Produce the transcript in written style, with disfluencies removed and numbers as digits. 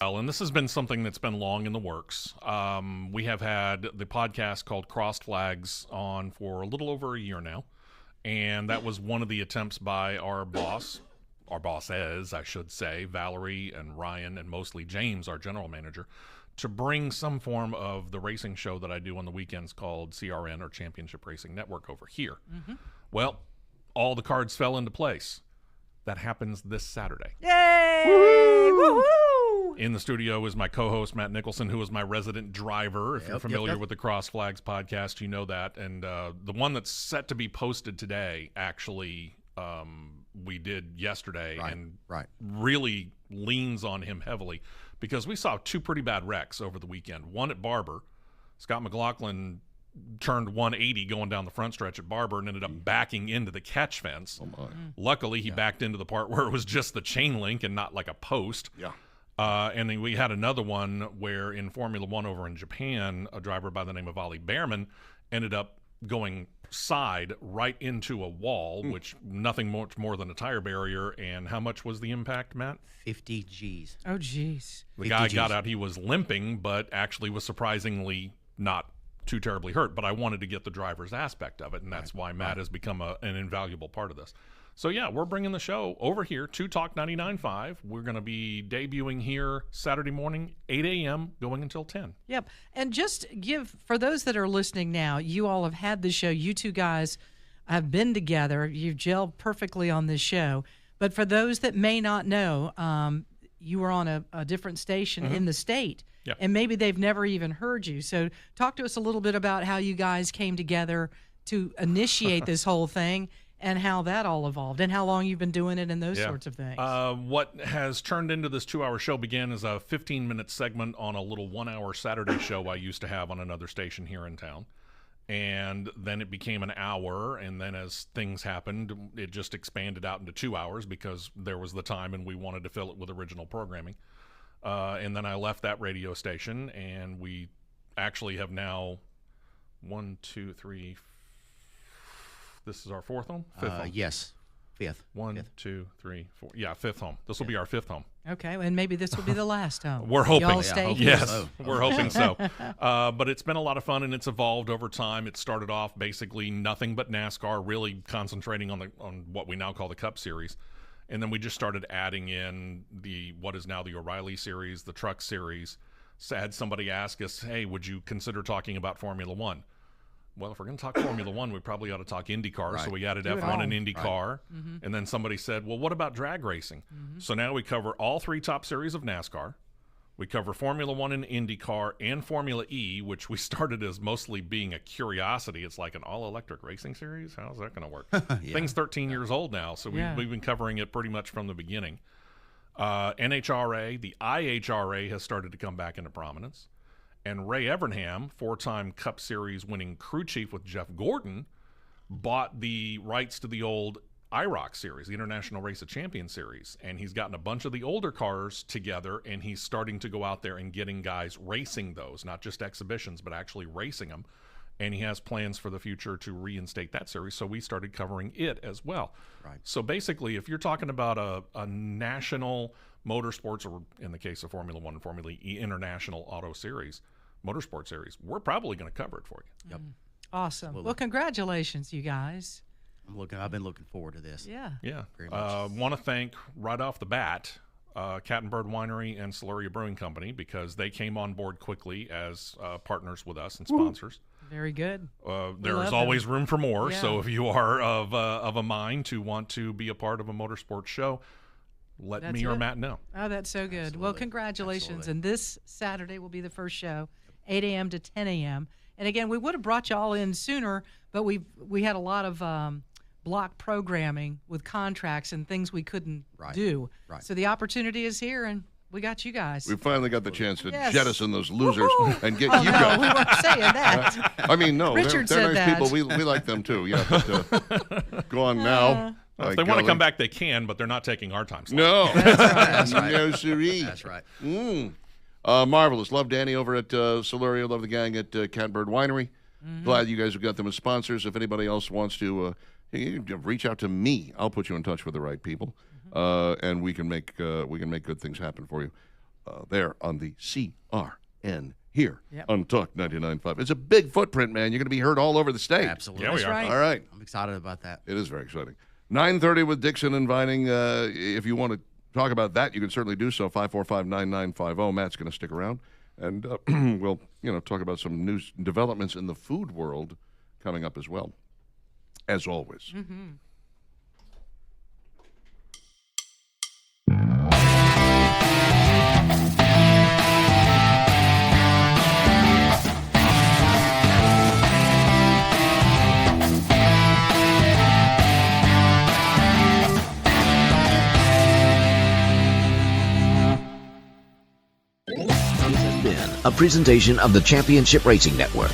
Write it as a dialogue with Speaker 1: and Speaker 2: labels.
Speaker 1: Well, and this has been something that's been long in the works. We have had the podcast called Crossed Flags on for a little over a year now, and that was one of the attempts by our bosses, I should say, Valerie and Ryan, and mostly James, our general manager, to bring some form of the racing show that I do on the weekends called CRN, or Championship Racing Network, over here. Mm-hmm. Well, all the cards fell into place. That happens this Saturday.
Speaker 2: Yay! Woohoo!
Speaker 1: In the studio is my co-host, Matt Nicholson, who is my resident driver. If you're familiar with the Cross Flags podcast, you know that. And the one that's set to be posted today, actually, we did yesterday, and really leans on him heavily, because we saw two pretty bad wrecks over the weekend. One at Barber. Scott McLaughlin turned 180 going down the front stretch at Barber and ended up backing into the catch fence. Luckily, he backed into the part where it was just the chain link and not like a post.
Speaker 3: Yeah.
Speaker 1: And then we had another one where in Formula One over in Japan, a driver by the name of Ollie Behrman ended up going side right into a wall, which nothing much more than a tire barrier. And how much was the impact, Matt?
Speaker 2: 50 G's.
Speaker 4: Oh, geez.
Speaker 1: The guy got out. He was limping, but actually was surprisingly not too terribly hurt. But I wanted to get the driver's aspect of it, and that's why Matt has become an invaluable part of this. So, yeah, we're bringing the show over here to Talk 99.5. We're going to be debuting here Saturday morning, 8 a.m., going until 10.
Speaker 4: Yep. And just for those that are listening now, you all have had the show. You two guys have been together. You've gelled perfectly on this show. But for those that may not know, you were on a different station in the state, and maybe they've never even heard you. So talk to us a little bit about how you guys came together to initiate this whole thing, and how that all evolved, and how long you've been doing it, and those sorts of things.
Speaker 1: What has turned into this 2-hour show began as a 15-minute segment on a little 1-hour Saturday show I used to have on another station here in town. And then it became an hour, and then as things happened, it just expanded out into 2 hours because there was the time and we wanted to fill it with original programming. And then I left that radio station, and we actually have now 1, 2, 3, this is our fourth home? Fifth home.
Speaker 2: Yes. Fifth.
Speaker 1: 1, 2, 3, 4. Yeah, fifth home. This will be our fifth home.
Speaker 4: Okay, and maybe this will be the last home.
Speaker 1: We're hoping.
Speaker 4: Y'all stay here.
Speaker 1: Yes, we're hoping so. But it's been a lot of fun, and it's evolved over time. It started off basically nothing but NASCAR, really concentrating on what we now call the Cup Series. And then we just started adding in what is now the O'Reilly Series, the Truck Series. So had somebody ask us, hey, would you consider talking about Formula One? Well, if we're going to talk Formula One, we probably ought to talk IndyCar. So we added F1 and IndyCar. And then somebody said, well, what about drag racing? So now we cover all 3 top series of NASCAR. We cover Formula One and IndyCar and Formula E, which we started as mostly being a curiosity. It's like an all-electric racing series. How's that going to work? Thing's 13 years old now, so we've been covering it pretty much from the beginning. NHRA, the IHRA has started to come back into prominence. And Ray Evernham, 4-time Cup Series winning crew chief with Jeff Gordon, bought the rights to the old IROC series, the International Race of Champions series. And he's gotten a bunch of the older cars together, and he's starting to go out there and getting guys racing those, not just exhibitions, but actually racing them. And he has plans for the future to reinstate that series. So we started covering it as well. So basically, if you're talking about a national motorsports, or in the case of Formula One and Formula E, international auto series, motorsport series, we're probably going to cover it for you.
Speaker 4: Awesome. Well, congratulations, you guys.
Speaker 2: I've been looking forward to this.
Speaker 4: Yeah.
Speaker 2: Very much.
Speaker 1: Want to thank right off the bat Cat and Bird Winery and Siluria Brewing Company, because they came on board quickly as partners with us and sponsors.
Speaker 4: Very good.
Speaker 1: There's always room for more. So if you are of a mind to want to be a part of a motorsports show, let me or Matt know.
Speaker 4: Oh, that's so good.
Speaker 2: Absolutely.
Speaker 4: Well, congratulations. And this Saturday will be the first show, 8 a.m. to 10 a.m. And again, we would have brought you all in sooner, but we had a lot of block programming with contracts and things we couldn't do. So the opportunity is here, and we got you guys.
Speaker 3: We finally got the chance to jettison those losers and get you
Speaker 4: guys.
Speaker 3: guys.
Speaker 4: We weren't saying that.
Speaker 3: I mean, no,
Speaker 4: Richard
Speaker 3: they're
Speaker 4: said
Speaker 3: nice
Speaker 4: that.
Speaker 3: people. We like them too. Yeah, but, go on now.
Speaker 1: If they want to come back, they can, but they're not taking our time slot.
Speaker 3: No.
Speaker 2: That's right.
Speaker 3: No, siree.
Speaker 2: That's right.
Speaker 3: Marvelous. Love Danny over at Siluria. Love the gang at Cat Bird Winery. Glad you guys have got them as sponsors. If anybody else wants to you can reach out to me, I'll put you in touch with the right people, and we can make good things happen for you. there on the CRN here
Speaker 4: Yep.
Speaker 3: on Talk 99.5. It's a big footprint, man. You're going to be heard all over the state.
Speaker 2: Absolutely.
Speaker 1: Yeah, we
Speaker 4: That's
Speaker 1: are.
Speaker 4: right.
Speaker 3: All right.
Speaker 2: I'm excited about that.
Speaker 3: It is very exciting. 9:30 with Dixon and Vining. If you want to talk about that, you can certainly do so. 545-9950. Matt's going to stick around, and we'll talk about some news developments in the food world coming up as well, as always.
Speaker 4: Mm-hmm.
Speaker 5: This has been a presentation of the Championship Racing Network.